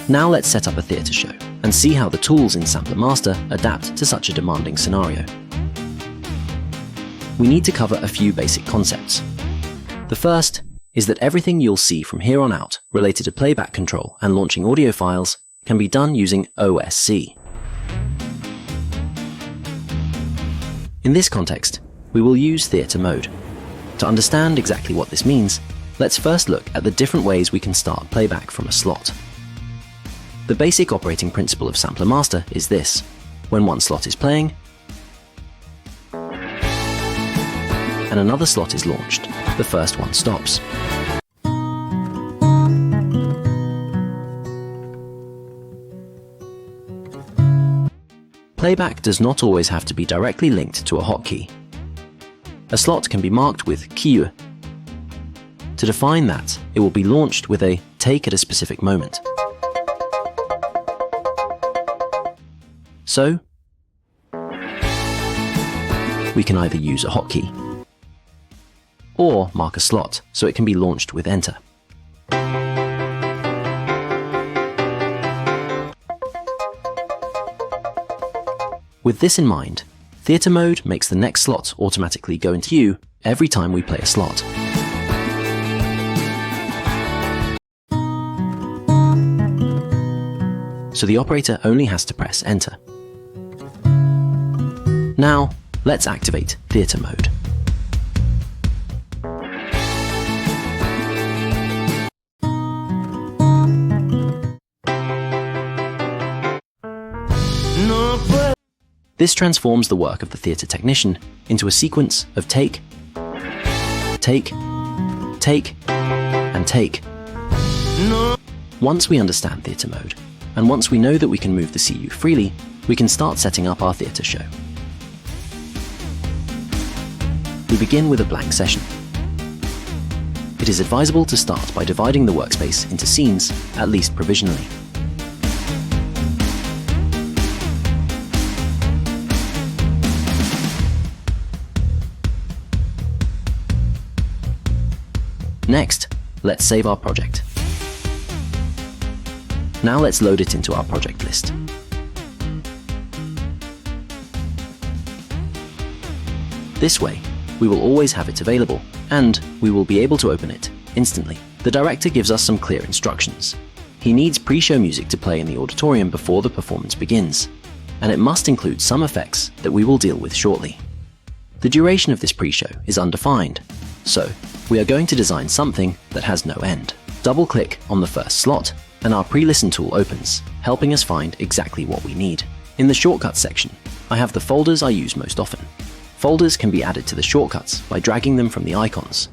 Now let's set up a theatre show and see how the tools in Sampler Master adapt to such a demanding scenario. We need to cover a few basic concepts. The first is that everything you'll see from here on out related to playback control and launching audio files can be done using OSC. In this context, we will use theatre mode. To understand exactly what this means, let's first look at the different ways we can start playback from a slot. The basic operating principle of Sampler Master is this: when one slot is playing and another slot is launched, the first one stops. Playback does not always have to be directly linked to a hotkey. A slot can be marked with Q. To define that, it will be launched with a take at a specific moment. So, we can either use a hotkey or mark a slot so it can be launched with enter. With this in mind, theatre mode makes the next slot automatically go into queue every time we play a slot. So the operator only has to press enter. Now, let's activate theatre mode. This transforms the work of the theatre technician into a sequence of take, take, take, and take. Once we understand theatre mode, and once we know that we can move the CU freely, we can start setting up our theatre show. We begin with a blank session. It is advisable to start by dividing the workspace into scenes, at least provisionally. Next, let's save our project. Now let's load it into our project list. This way, we will always have it available, and we will be able to open it instantly. The director gives us some clear instructions. He needs pre-show music to play in the auditorium before the performance begins, and it must include some effects that we will deal with shortly. The duration of this pre-show is undefined, so we are going to design something that has no end. Double-click on the first slot, and our pre-listen tool opens, helping us find exactly what we need. In the shortcuts section, I have the folders I use most often. Folders can be added to the shortcuts by dragging them from the icons,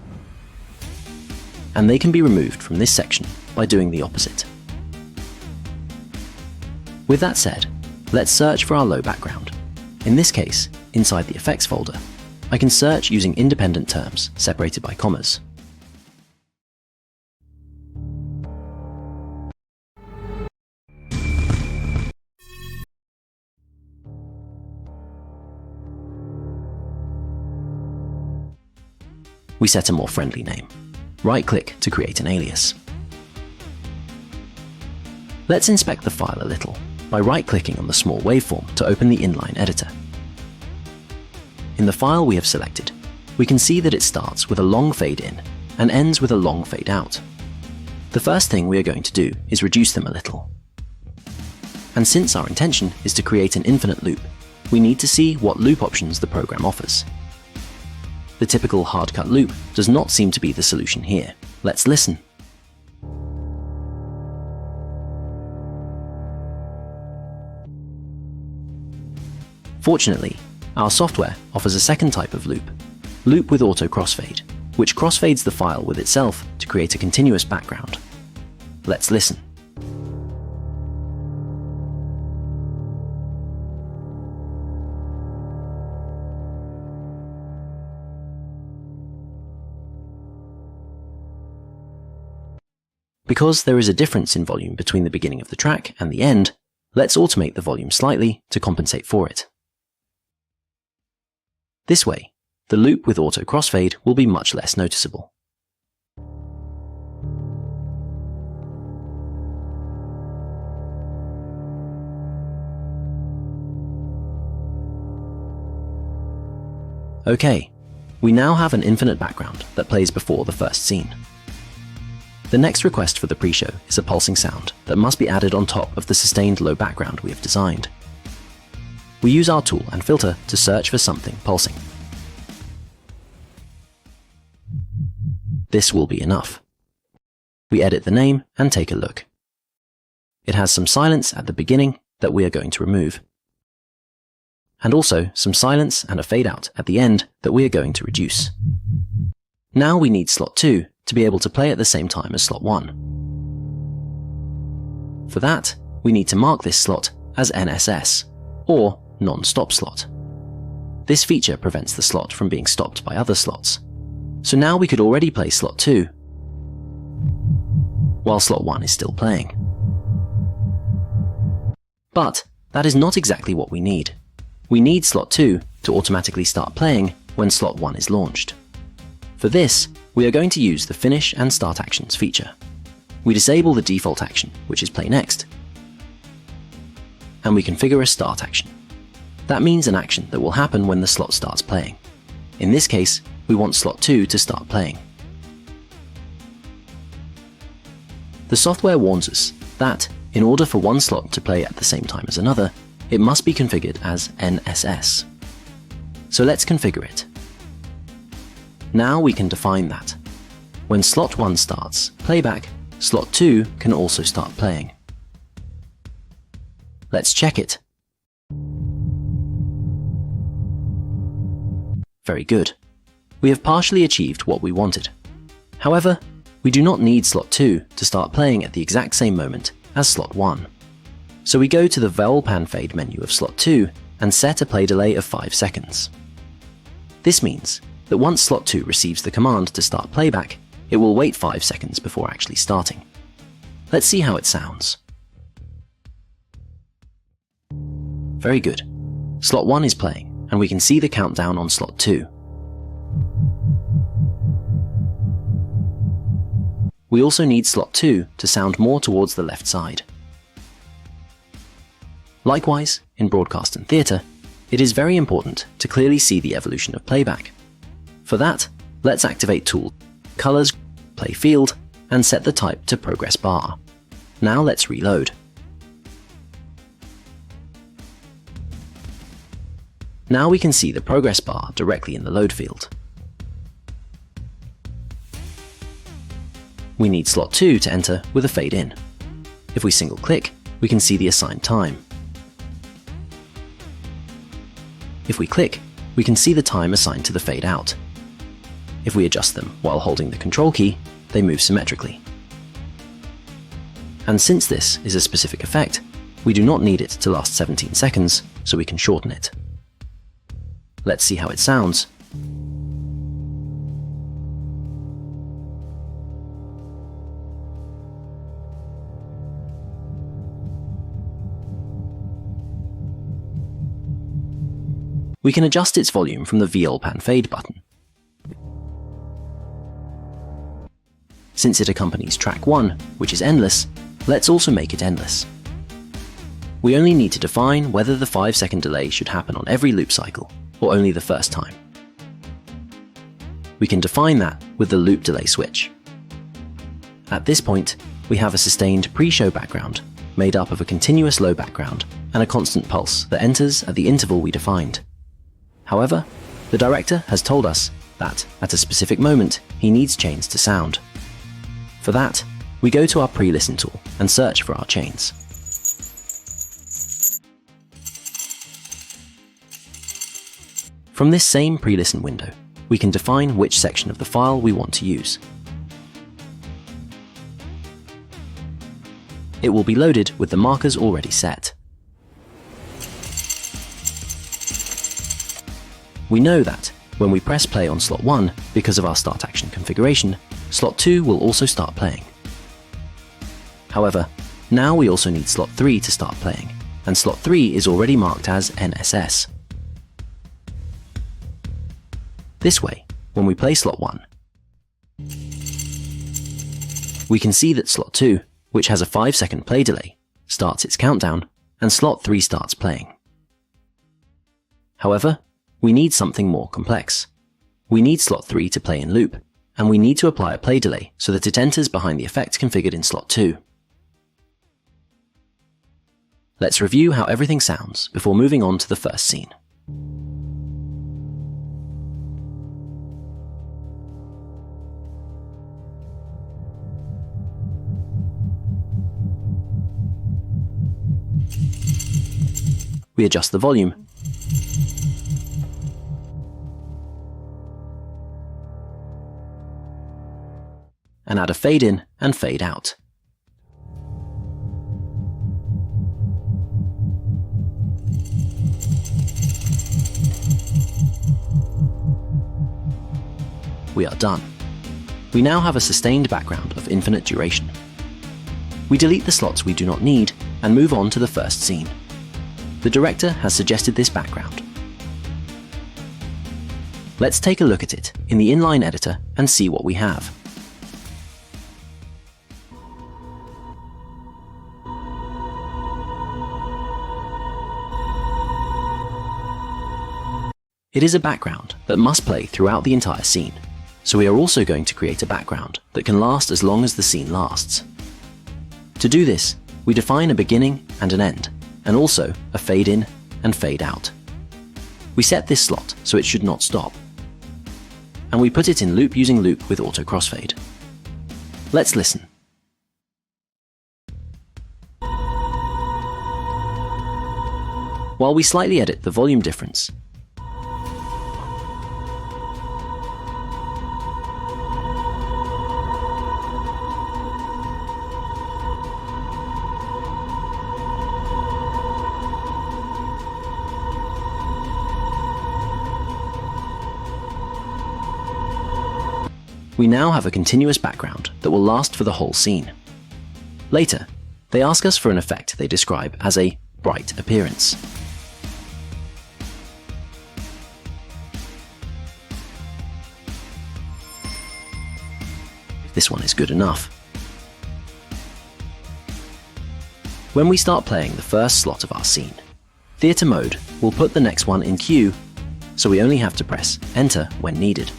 and they can be removed from this section by doing the opposite. With that said, let's search for our low background. In this case, inside the effects folder, I can search using independent terms separated by commas. We set a more friendly name. Right-click to create an alias. Let's inspect the file a little by right-clicking on the small waveform to open the inline editor. In the file we have selected, we can see that it starts with a long fade in and ends with a long fade out. The first thing we are going to do is reduce them a little. And since our intention is to create an infinite loop, we need to see what loop options the program offers. The typical hard-cut loop does not seem to be the solution here. Let's listen. Fortunately, our software offers a second type of loop with auto crossfade, which crossfades the file with itself to create a continuous background. Let's listen. Because there is a difference in volume between the beginning of the track and the end, let's automate the volume slightly to compensate for it. This way, the loop with auto crossfade will be much less noticeable. Okay, we now have an infinite background that plays before the first scene. The next request for the pre-show is a pulsing sound that must be added on top of the sustained low background we have designed. We use our tool and filter to search for something pulsing. This will be enough. We edit the name and take a look. It has some silence at the beginning that we are going to remove, and also some silence and a fade out at the end that we are going to reduce. Now we need slot 2 to be able to play at the same time as slot 1. For that, we need to mark this slot as NSS, or non-stop slot. This feature prevents the slot from being stopped by other slots. So now we could already play slot 2, while slot 1 is still playing. But that is not exactly what we need. We need slot 2 to automatically start playing when slot 1 is launched. For this, we are going to use the Finish and Start Actions feature. We disable the default action, which is Play Next, and we configure a Start action. That means an action that will happen when the slot starts playing. In this case, we want slot 2 to start playing. The software warns us that, in order for one slot to play at the same time as another, it must be configured as NSS. So let's configure it. Now we can define that. When slot 1 starts playback, slot 2 can also start playing. Let's check it. Very good. We have partially achieved what we wanted. However, we do not need slot 2 to start playing at the exact same moment as slot 1. So we go to the vowel pan fade menu of slot 2 and set a play delay of 5 seconds. This means that once slot 2 receives the command to start playback, it will wait 5 seconds before actually starting. Let's see how it sounds. Very good. Slot 1 is playing, and we can see the countdown on slot 2. We also need slot 2 to sound more towards the left side. Likewise, in broadcast and theatre, it is very important to clearly see the evolution of playback. For that, let's activate Tool, Colors, Play Field, and set the type to Progress Bar. Now let's reload. Now we can see the progress bar directly in the load field. We need slot 2 to enter with a fade in. If we single click, we can see the assigned time. If we click, we can see the time assigned to the fade out. If we adjust them while holding the Control key, they move symmetrically. And since this is a specific effect, we do not need it to last 17 seconds, so we can shorten it. Let's see how it sounds. We can adjust its volume from the VL Pan Fade button. Since it accompanies track 1, which is endless, let's also make it endless. We only need to define whether the 5-second delay should happen on every loop cycle, or only the first time. We can define that with the loop delay switch. At this point, we have a sustained pre-show background made up of a continuous low background and a constant pulse that enters at the interval we defined. However, the director has told us that at a specific moment he needs chains to sound. For that, we go to our pre-listen tool and search for our chains. From this same pre-listen window, we can define which section of the file we want to use. It will be loaded with the markers already set. We know that when we press play on slot 1, because of our start action configuration, slot 2 will also start playing. However, now we also need slot 3 to start playing, and slot 3 is already marked as NSS. This way, when we play slot 1, we can see that slot 2, which has a 5-second play delay, starts its countdown, and slot 3 starts playing. However, we need something more complex. We need slot 3 to play in loop, and we need to apply a play delay so that it enters behind the effect configured in slot 2. Let's review how everything sounds before moving on to the first scene. We adjust the volume, and add a fade in and fade out. We are done. We now have a sustained background of infinite duration. We delete the slots we do not need and move on to the first scene. The director has suggested this background. Let's take a look at it in the inline editor and see what we have. It is a background that must play throughout the entire scene, so we are also going to create a background that can last as long as the scene lasts. To do this, we define a beginning and an end, and also a fade in and fade out. We set this slot so it should not stop, and we put it in loop using loop with auto crossfade. Let's listen. While we slightly edit the volume difference, we now have a continuous background that will last for the whole scene. Later, they ask us for an effect they describe as a bright appearance. This one is good enough. When we start playing the first slot of our scene, theatre mode will put the next one in queue, so we only have to press enter when needed.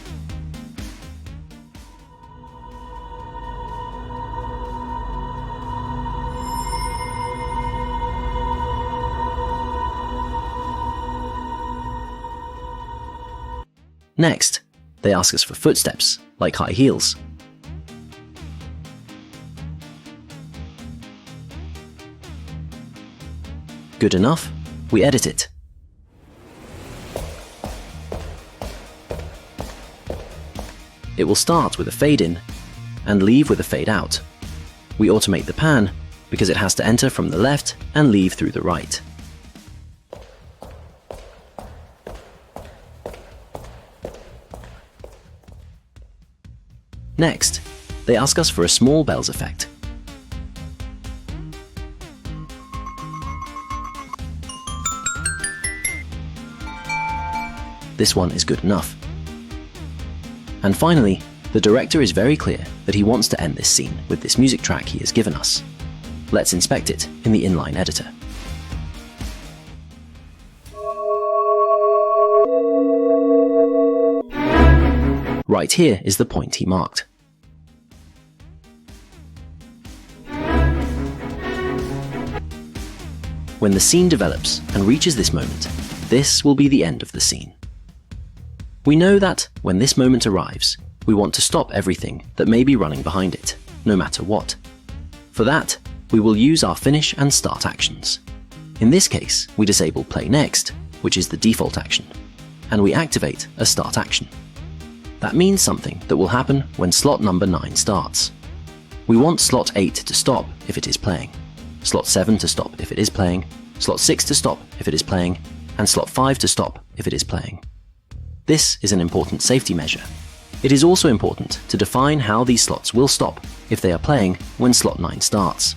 Next, they ask us for footsteps, like high heels. Good enough, we edit it. It will start with a fade in and leave with a fade out. We automate the pan because it has to enter from the left and leave through the right. Next, they ask us for a small bells effect. This one is good enough. And finally, the director is very clear that he wants to end this scene with this music track he has given us. Let's inspect it in the inline editor. Right here is the point he marked. When the scene develops and reaches this moment, this will be the end of the scene. We know that when this moment arrives, we want to stop everything that may be running behind it, no matter what. For that, we will use our finish and start actions. In this case, we disable play next, which is the default action, and we activate a start action. That means something that will happen when slot number 9 starts. We want slot 8 to stop if it is playing, slot 7 to stop if it is playing, slot 6 to stop if it is playing, and slot 5 to stop if it is playing. This is an important safety measure. It is also important to define how these slots will stop if they are playing when slot 9 starts.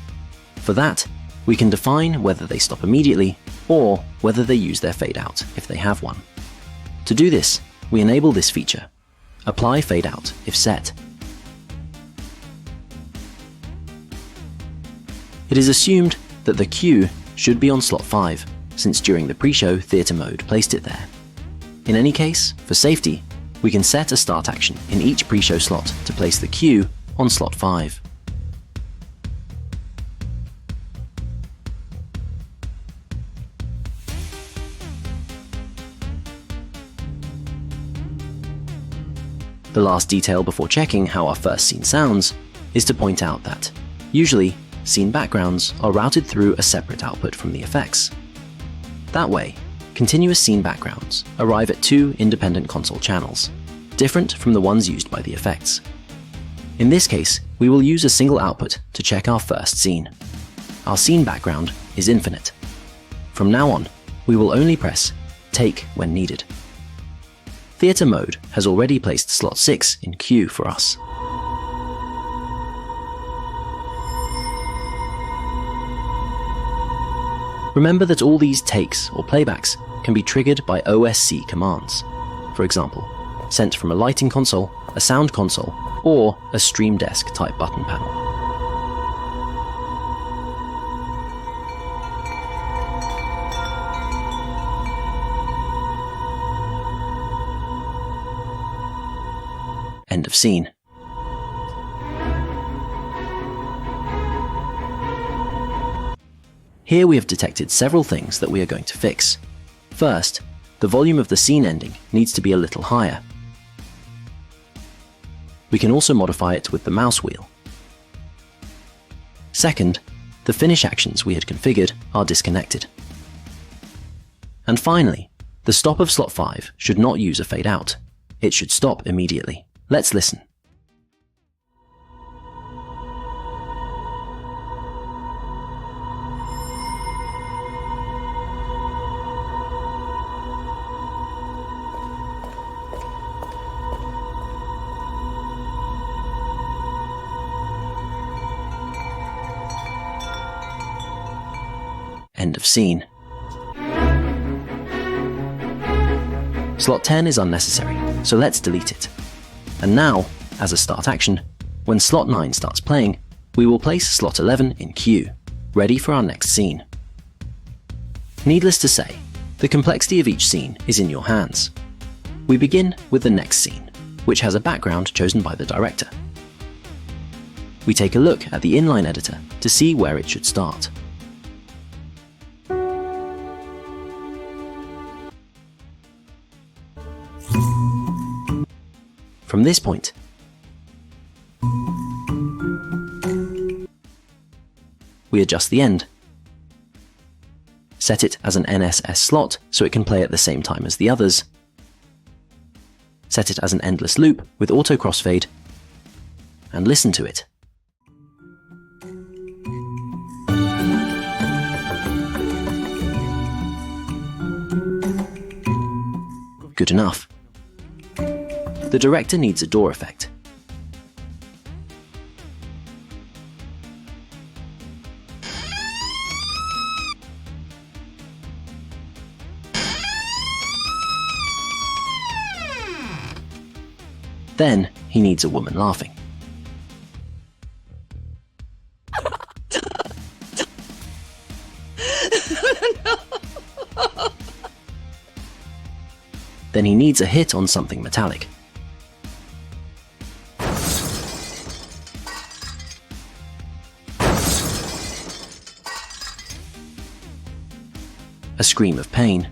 For that, we can define whether they stop immediately or whether they use their fade out if they have one. To do this, we enable this feature. Apply fade out if set. It is assumed that the cue should be on slot 5, since during the pre-show theatre mode placed it there. In any case, for safety, we can set a start action in each pre-show slot to place the cue on slot 5. The last detail before checking how our first scene sounds is to point out that, usually, scene backgrounds are routed through a separate output from the effects. That way, continuous scene backgrounds arrive at 2 independent console channels, different from the ones used by the effects. In this case, we will use a single output to check our first scene. Our scene background is infinite. From now on, we will only press take when needed. Theatre mode has already placed slot 6 in queue for us. Remember that all these takes or playbacks can be triggered by OSC commands. For example, sent from a lighting console, a sound console, or a Stream Desk type button panel. End of scene. Here we have detected several things that we are going to fix. First, the volume of the scene ending needs to be a little higher. We can also modify it with the mouse wheel. Second, the finish actions we had configured are disconnected. And finally, the stop of slot 5 should not use a fade out. It should stop immediately. Let's listen. End of scene. Slot 10 is unnecessary, so let's delete it. And now, as a start action, when slot 9 starts playing, we will place slot 11 in queue, ready for our next scene. Needless to say, the complexity of each scene is in your hands. We begin with the next scene, which has a background chosen by the director. We take a look at the inline editor to see where it should start. From this point, we adjust the end, set it as an NSS slot so it can play at the same time as the others, set it as an endless loop with auto crossfade, and listen to it. Good enough. The director needs a door effect. Then he needs a woman laughing. Then he needs a hit on something metallic. A scream of pain.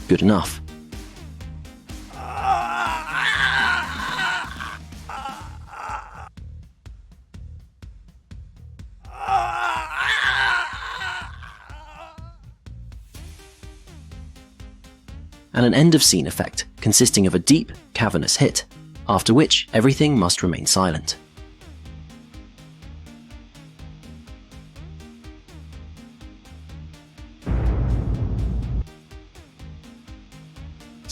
Good enough. And an end of scene effect consisting of a deep, cavernous hit, after which everything must remain silent.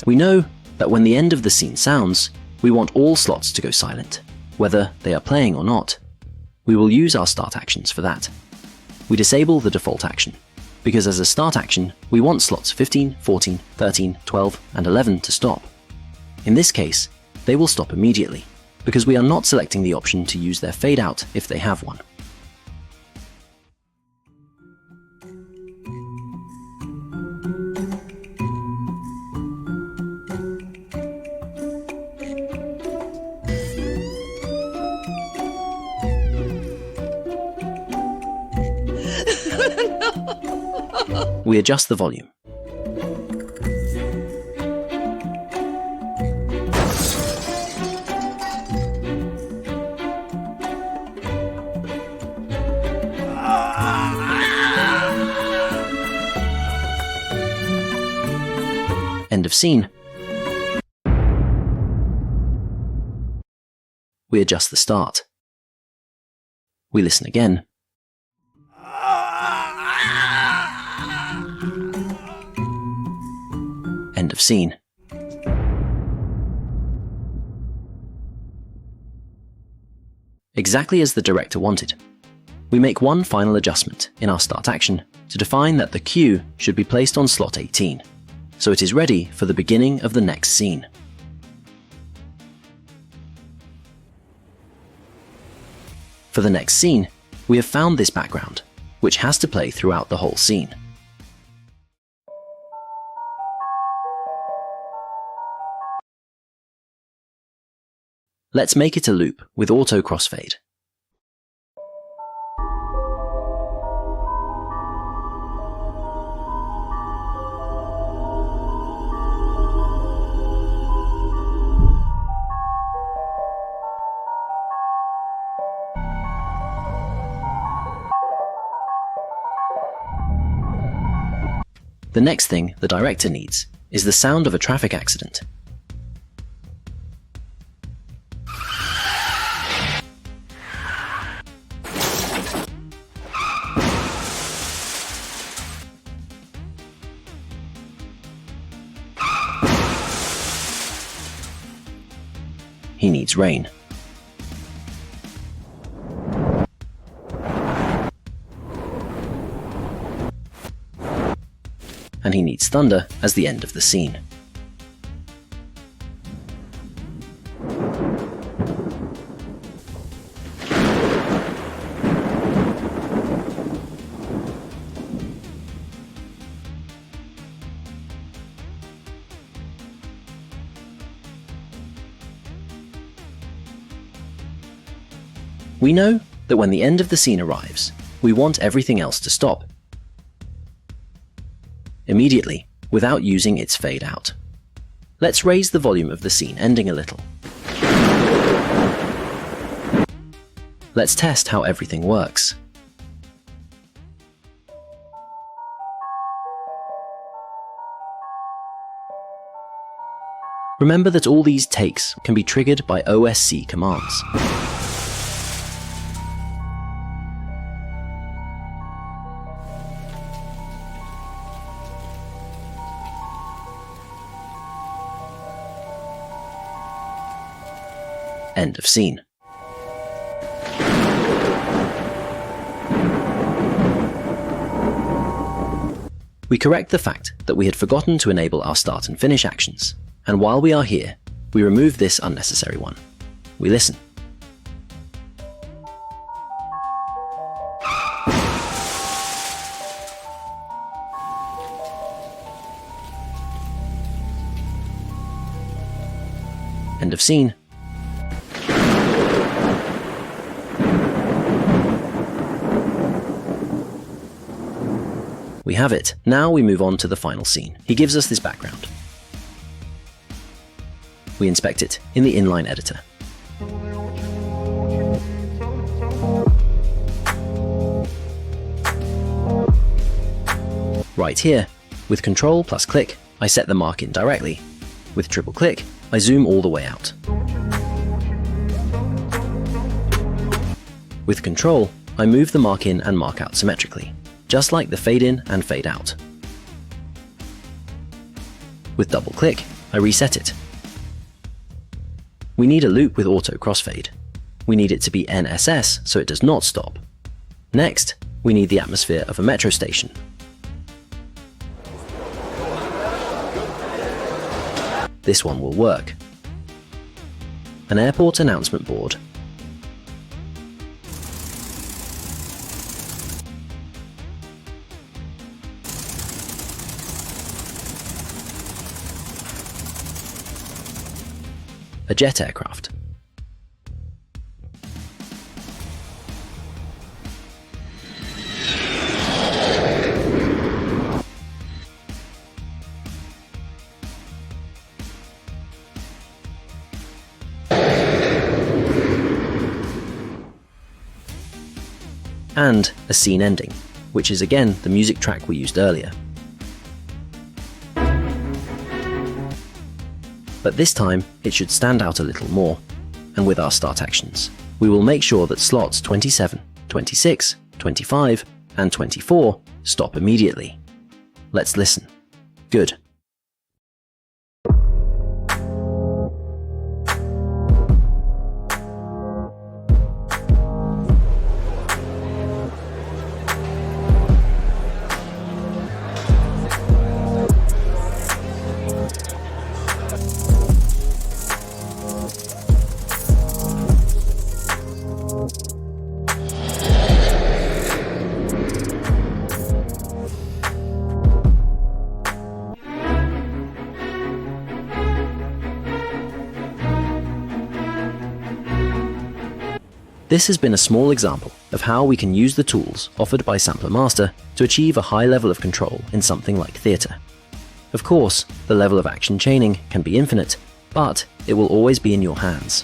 We know that when the end of the scene sounds, we want all slots to go silent, whether they are playing or not. We will use our start actions for that. We disable the default action, because as a start action, we want slots 15, 14, 13, 12, and 11 to stop. In this case, they will stop immediately, because we are not selecting the option to use their fade out if they have one. We adjust the volume. End of scene. We adjust the start. We listen again. End of scene. Exactly as the director wanted. We make one final adjustment in our start action to define that the cue should be placed on slot 18, so it is ready for the beginning of the next scene. For the next scene, we have found this background, which has to play throughout the whole scene. Let's make it a loop with auto crossfade. The next thing the director needs is the sound of a traffic accident. He needs rain. And he needs thunder as the end of the scene. We know that when the end of the scene arrives, we want everything else to stop immediately, without using its fade out. Let's raise the volume of the scene ending a little. Let's test how everything works. Remember that all these takes can be triggered by OSC commands. End of scene. We correct the fact that we had forgotten to enable our start and finish actions, and while we are here, we remove this unnecessary one. We listen. End of scene. We have it. Now we move on to the final scene. He gives us this background. We inspect it in the inline editor. Right here, with Control plus click, I set the mark in directly. With triple click, I zoom all the way out. With Control, I move the mark in and mark out symmetrically, just like the fade in and fade out. With double click, I reset it. We need a loop with auto crossfade. We need it to be NSS so it does not stop. Next, we need the atmosphere of a metro station. This one will work. An airport announcement board. A jet aircraft. and a scene ending, which is again the music track we used earlier. But this time, it should stand out a little more. And with our start actions, we will make sure that slots 27, 26, 25, and 24 stop immediately. Let's listen. Good. This has been a small example of how we can use the tools offered by Sampler Master to achieve a high level of control in something like theatre. Of course, the level of action chaining can be infinite, but it will always be in your hands.